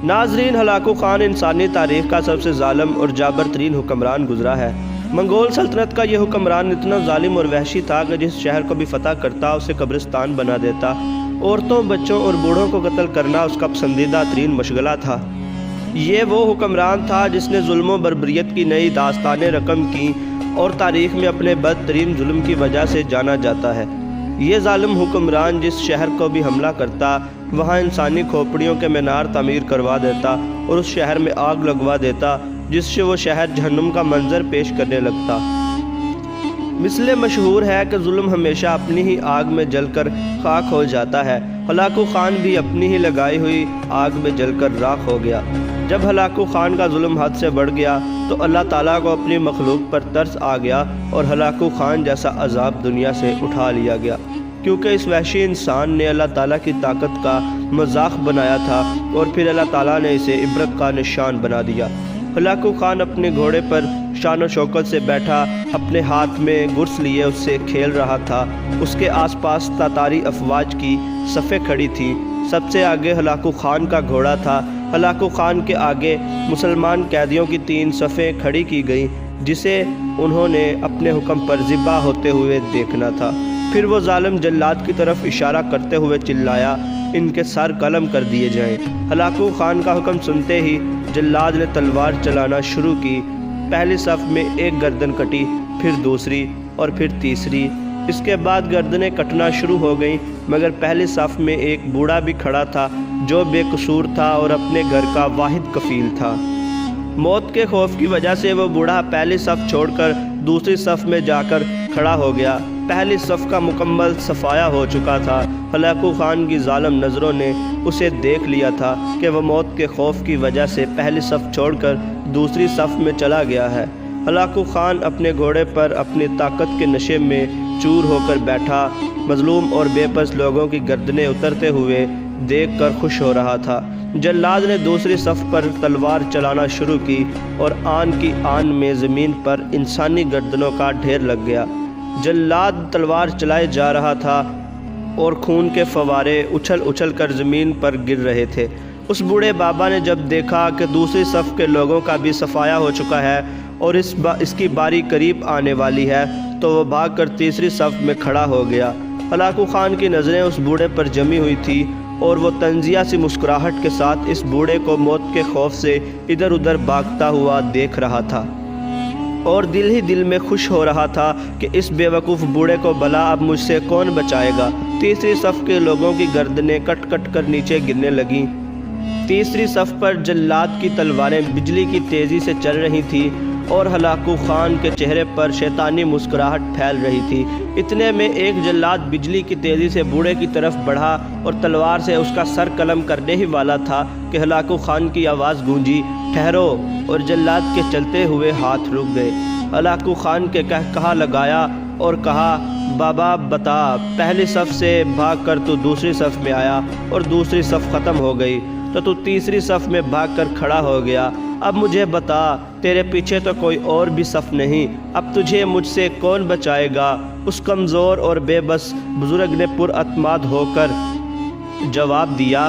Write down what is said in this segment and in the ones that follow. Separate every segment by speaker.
Speaker 1: ناظرین، Hulagu Khan انسانی تاریخ کا سب سے ظالم اور جابر ترین حکمران گزرا ہے۔ منگول سلطنت کا یہ حکمران اتنا ظالم اور وحشی تھا کہ جس شہر کو بھی فتح کرتا اسے قبرستان بنا دیتا۔ عورتوں، بچوں اور بوڑھوں کو قتل کرنا اس کا پسندیدہ ترین مشغلہ تھا۔ یہ وہ حکمران تھا جس نے ظلم و بربریت کی نئی داستانیں رقم کیں اور تاریخ میں اپنے بدترین ظلم کی وجہ سے جانا جاتا ہے۔ یہ ظالم حکمران جس شہر کو بھی حملہ کرتا وہاں انسانی کھوپڑیوں کے مینار تعمیر کروا دیتا اور اس شہر میں آگ لگوا دیتا جس سے وہ شہر جہنم کا منظر پیش کرنے لگتا۔ مثل مشہور ہے کہ ظلم ہمیشہ اپنی ہی آگ میں جل کر خاک ہو جاتا ہے۔ ہلاکو خان بھی اپنی ہی لگائی ہوئی آگ میں جل کر راکھ ہو گیا۔ جب ہلاکو خان کا ظلم حد سے بڑھ گیا تو اللہ تعالیٰ کو اپنی مخلوق پر ترس آ گیا اور ہلاکو خان جیسا عذاب دنیا سے اٹھا لیا گیا، کیونکہ اس وحشی انسان نے اللہ تعالیٰ کی طاقت کا مذاق بنایا تھا اور پھر اللہ تعالیٰ نے اسے عبرت کا نشان بنا دیا۔ ہلاکو خان اپنے گھوڑے پر شان و شوکت سے بیٹھا اپنے ہاتھ میں گرس لیے اس سے کھیل رہا تھا۔ اس کے آس پاس تاتاری افواج کی صفیں کھڑی تھیں۔ سب سے آگے ہلاکو خان کا گھوڑا تھا۔ ہلاکو خان کے آگے مسلمان قیدیوں کی 3 صفیں کھڑی کی گئیں جسے انہوں نے اپنے حکم پر ذبح ہوتے ہوئے دیکھنا تھا۔ پھر وہ ظالم جلاد کی طرف اشارہ کرتے ہوئے چلایا، ان کے سر قلم کر دیے جائیں۔ ہلاکو خان کا حکم سنتے ہی جلاد نے تلوار چلانا شروع کی۔ پہلی صف میں ایک گردن کٹی، پھر دوسری اور پھر تیسری۔ اس کے بعد گردنیں کٹنا شروع ہو گئیں، مگر پہلی صف میں ایک بوڑھا بھی کھڑا تھا جو بے قصور تھا اور اپنے گھر کا واحد کفیل تھا۔ موت کے خوف کی وجہ سے وہ بوڑھا پہلی صف چھوڑ کر دوسری صف میں جا کر کھڑا ہو گیا۔ پہلی صف کا مکمل صفایا ہو چکا تھا۔ ہلاکو خان کی ظالم نظروں نے اسے دیکھ لیا تھا کہ وہ موت کے خوف کی وجہ سے پہلی صف چھوڑ کر دوسری صف میں چلا گیا ہے۔ ہلاکو خان اپنے گھوڑے پر اپنی طاقت کے نشے میں چور ہو کر بیٹھا مظلوم اور بے بس لوگوں کی گردنیں اترتے ہوئے دیکھ کر خوش ہو رہا تھا۔ جلاد نے دوسری صف پر تلوار چلانا شروع کی اور آن کی آن میں زمین پر انسانی گردنوں کا ڈھیر لگ گیا۔ جلاد تلوار چلائے جا رہا تھا اور خون کے فوارے اچھل اچھل کر زمین پر گر رہے تھے۔ اس بوڑھے بابا نے جب دیکھا کہ دوسری صف کے لوگوں کا بھی صفایا ہو چکا ہے اور اس کی باری قریب آنے والی ہے تو وہ بھاگ کر تیسری صف میں کھڑا ہو گیا۔ ہلاکو خان کی نظریں اس بوڑھے پر جمی ہوئی تھی اور وہ طنزیہ سی مسکراہٹ کے ساتھ اس بوڑھے کو موت کے خوف سے ادھر ادھر بھاگتا ہوا دیکھ رہا تھا اور دل ہی دل میں خوش ہو رہا تھا کہ اس بے وقوف بوڑھے کو بھلا اب مجھ سے کون بچائے گا۔ تیسری صف کے لوگوں کی گردنیں کٹ کٹ کر نیچے گرنے لگیں۔ تیسری صف پر جلاد کی تلواریں بجلی کی تیزی سے چل رہی تھیں اور ہلاکو خان کے چہرے پر شیطانی مسکراہٹ پھیل رہی تھی۔ اتنے میں ایک جلاد بجلی کی تیزی سے بوڑھے کی طرف بڑھا اور تلوار سے اس کا سر قلم کرنے ہی والا تھا کہ ہلاکو خان کی آواز گونجی، ٹھہرو، اور جلاد کے چلتے ہوئے ہاتھ رک گئے۔ ہلاکو خان کے کہا لگایا اور کہا، بابا بتا، پہلی صف سے بھاگ کر تو دوسری صف میں آیا اور دوسری صف ختم ہو گئی تو تیسری صف میں بھاگ کر کھڑا ہو گیا۔ اب مجھے بتا، تیرے پیچھے تو کوئی اور بھی صف نہیں، اب تجھے مجھ سے کون بچائے گا؟ اس کمزور اور بے بس بزرگ نے پر اعتماد ہو کر جواب دیا،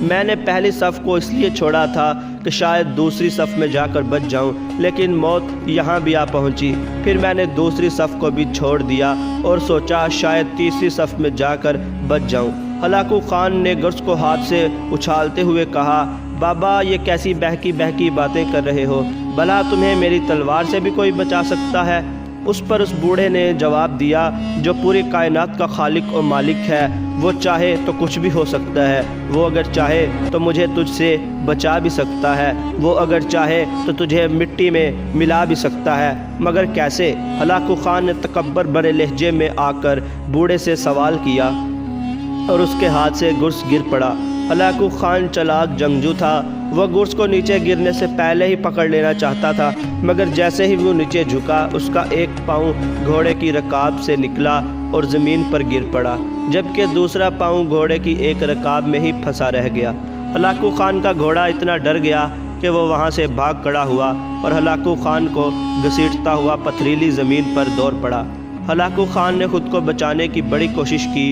Speaker 1: میں نے پہلی صف کو اس لیے چھوڑا تھا کہ شاید دوسری صف میں جا کر بچ جاؤں، لیکن موت یہاں بھی آ پہنچی۔ پھر میں نے دوسری صف کو بھی چھوڑ دیا اور سوچا شاید تیسری صف میں جا کر بچ جاؤں۔ ہلاکو خان نے گرز کو ہاتھ سے اچھالتے ہوئے کہا، بابا یہ کیسی بہکی بہکی باتیں کر رہے ہو؟ بھلا تمہیں میری تلوار سے بھی کوئی بچا سکتا ہے؟ اس پر اس بوڑھے نے جواب دیا، جو پوری کائنات کا خالق و مالک ہے، وہ چاہے تو کچھ بھی ہو سکتا ہے۔ وہ اگر چاہے تو مجھے تجھ سے بچا بھی سکتا ہے، وہ اگر چاہے تو تجھے مٹی میں ملا بھی سکتا ہے، مگر کیسے؟ ہلاکو خان نے تکبر بھرے لہجے میں آ کر بوڑھے سے سوال کیا اور اس کے ہاتھ سے گرز گر پڑا۔ ہلاکو خان چلاک جنگجو تھا، وہ گرز کو نیچے گرنے سے پہلے ہی پکڑ لینا چاہتا تھا، مگر جیسے ہی وہ نیچے جھکا اس کا ایک پاؤں گھوڑے کی رکاب سے نکلا اور زمین پر گر پڑا، جبکہ دوسرا پاؤں گھوڑے کی ایک رکاب میں ہی پھنسا رہ گیا۔ ہلاکو خان کا گھوڑا اتنا ڈر گیا کہ وہ وہاں سے بھاگ کھڑا ہوا اور ہلاکو خان کو گھسیٹتا ہوا پتھریلی زمین پر دوڑ پڑا۔ ہلاکو خان نے خود کو بچانے کی بڑی کوشش کی،